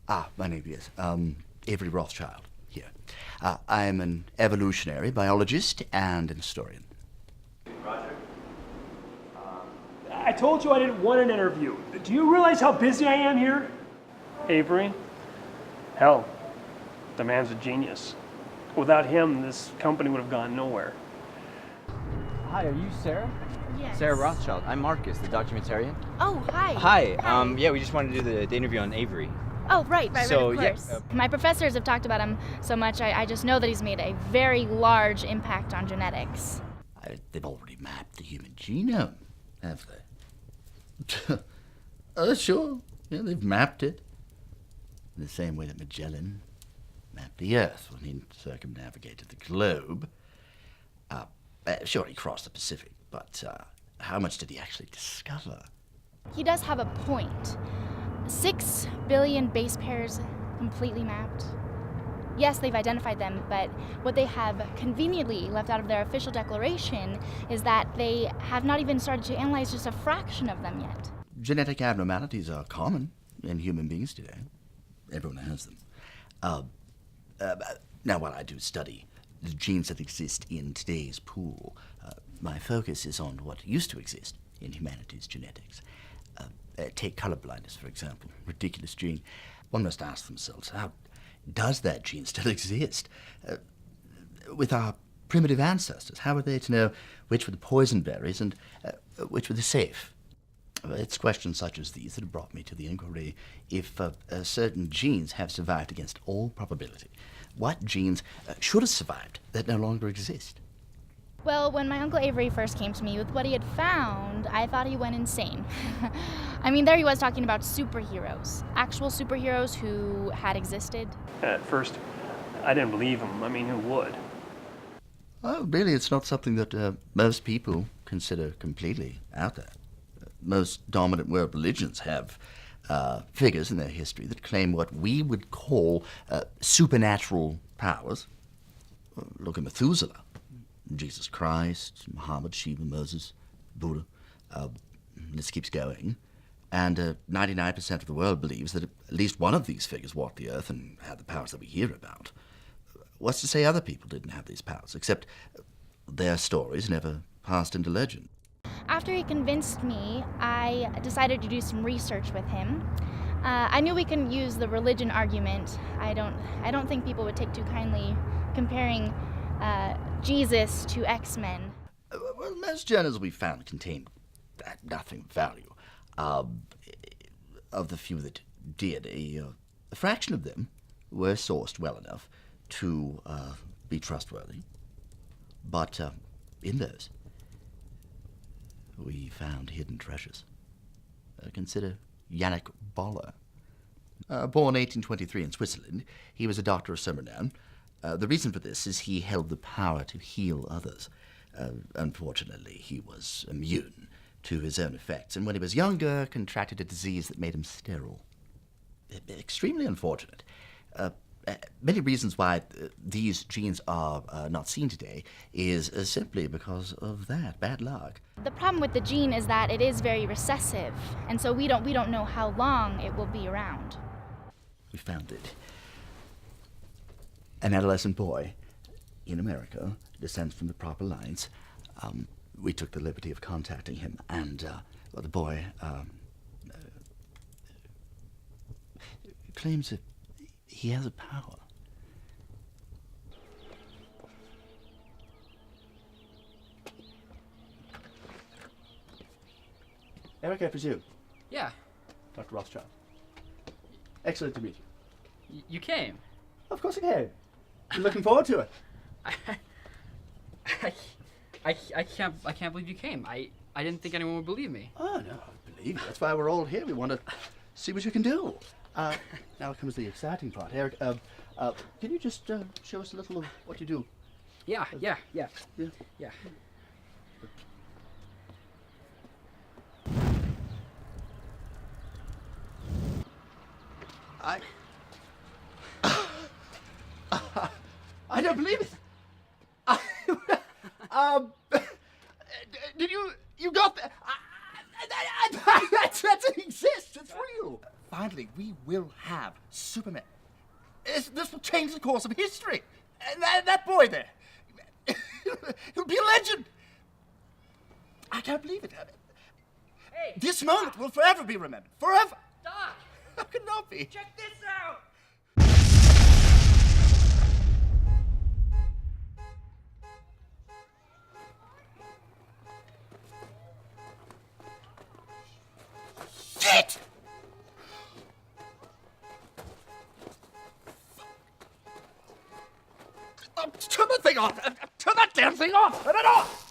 My name is Avery Rothschild here. I am an evolutionary biologist and an historian. Roger. I told you I didn't want an interview. Do you realize how busy I am here? Avery? Hell, the man's a genius. Without him, this company would have gone nowhere. Hi, are you Sarah? Yes. Sarah Rothschild. I'm Marcus, the documentarian. Oh, hi. Hi. Yeah, we just wanted to do the interview on Avery. Oh, right, of So, course. yeah, My professors have talked about him so much, I just know that he's made a very large impact on genetics. They've already mapped the human genome, have they? Sure. Yeah, they've mapped it. In the same way that Magellan mapped the Earth when he circumnavigated the globe. Sure, he crossed the Pacific, but how much did he actually discover? He does have a point. 6 billion base pairs completely mapped. Yes, they've identified them, but what they have conveniently left out of their official declaration is that they have not even started to analyze just a fraction of them yet. Genetic abnormalities are common in human beings today. Everyone has them. Now, while I do study the genes that exist in today's pool, my focus is on what used to exist in humanity's genetics. Take color blindness, for example. Ridiculous gene. One must ask themselves, how does that gene still exist? With our primitive ancestors, how were they to know which were the poison berries and which were the safe? It's questions such as these that have brought me to the inquiry if certain genes have survived against all probability. What genes should have survived that no longer exist? Well, when my Uncle Avery first came to me with what he had found, I thought he went insane. I mean, there he was talking about superheroes. Actual superheroes who had existed. At first, I didn't believe him. I mean, who would? Oh, really, it's not something that most people consider completely out there. Most dominant world religions have figures in their history that claim what we would call supernatural powers. Look at Methuselah, Jesus Christ, Muhammad, Shiva, Moses, Buddha. This keeps going. And 99% of the world believes that at least one of these figures walked the earth and had the powers that we hear about. What's to say other people didn't have these powers, except their stories never passed into legend? After he convinced me, I decided to do some research with him. I knew we couldn't use the religion argument. I don't think people would take too kindly comparing Jesus to X-Men. Well, most journals we found contained nothing of value. Of the few that did, a fraction of them were sourced well enough to be trustworthy. But in those, we found hidden treasures. Consider Yannick Boller. Born 1823 in Switzerland, he was a doctor of some renown. The reason for this is he held the power to heal others. Unfortunately, he was immune to his own effects, and when he was younger, contracted a disease that made him sterile. Extremely unfortunate. Many reasons why these genes are not seen today is simply because of that bad luck. The problem with the gene is that it is very recessive, and so we don't know how long it will be around. We found it. An adolescent boy in America descends from the proper lines. We took the liberty of contacting him, and the boy claims that he has a power. Eric, I presume. Yeah, Dr. Rothschild. Excellent to meet you. you came. Of course I came. I'm looking forward to it. I can't believe you came. I didn't think anyone would believe me. Oh, no, I believe you. That's why we're all here. We want to see what you can do. Now comes the exciting part. Eric, can you just show us a little of what you do? Yeah. Yeah. I don't believe it. Did you got that? That exists. It's real. finally, we will have Superman. This will change the course of history. And that boy there, he'll be a legend. I can't believe it. Hey, This moment will forever be remembered. Forever. Doc! How can that be? Check this out! Shit! Turn that thing off! Turn that damn thing off! Turn it off!